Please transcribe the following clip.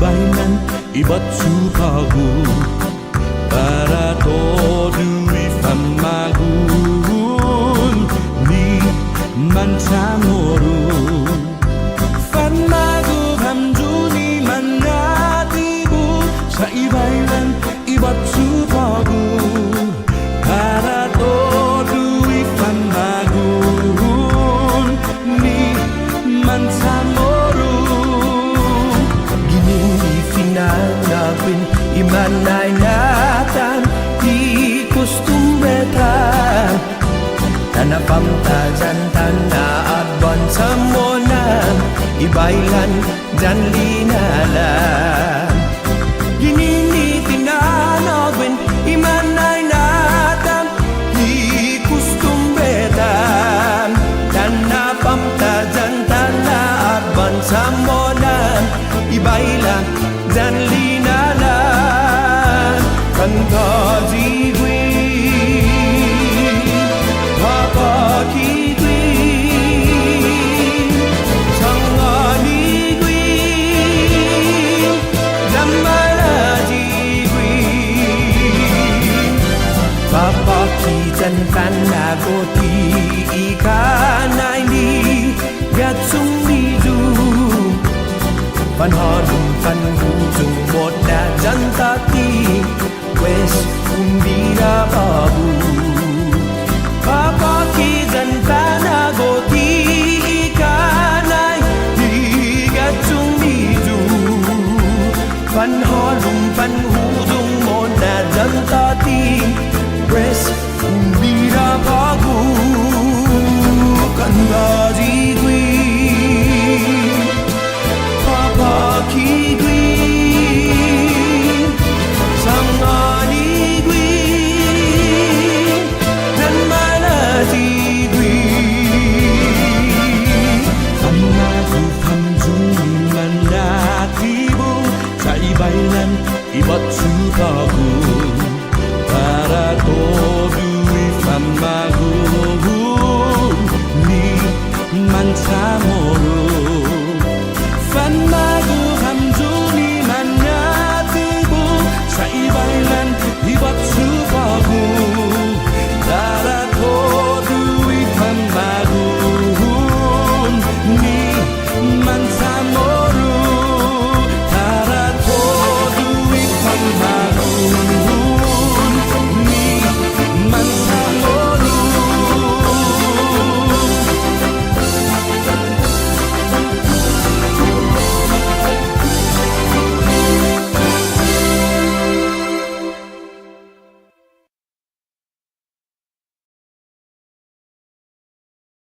ibainan iba't supagu para todo ifamagun ni mansamorun fanmagu hamjuni manatibu sa ibainan iba't supagu para todo ifamagun ni mansamorun Ginini finalapin imanay natan di kustumbretan Tanapamtajan tanaat bansamonan ibailan dan linalan Ginini finalapin imanay natan di kustumbretan Tanapamtajan tanaat bansamonan ibailan dan linalan Kantaji gwi Papa ki gwi Sangani gwi Lamalaji gwi Papa ki jan kanagoti ikanay ni Gatsung nidu Panharum panhujung boda jantati Wes umbira babu Papa ki jantana goti ikanay Higatsung niju Panharum panhujung boda jantati Wes umbira babu Kandaji gwi Papa ki gwi Sangani gwi Dan malaji gwi Panmagu hamjuni manatibu sa ibailan iba't supagu para todo ifamagun ni mansamorun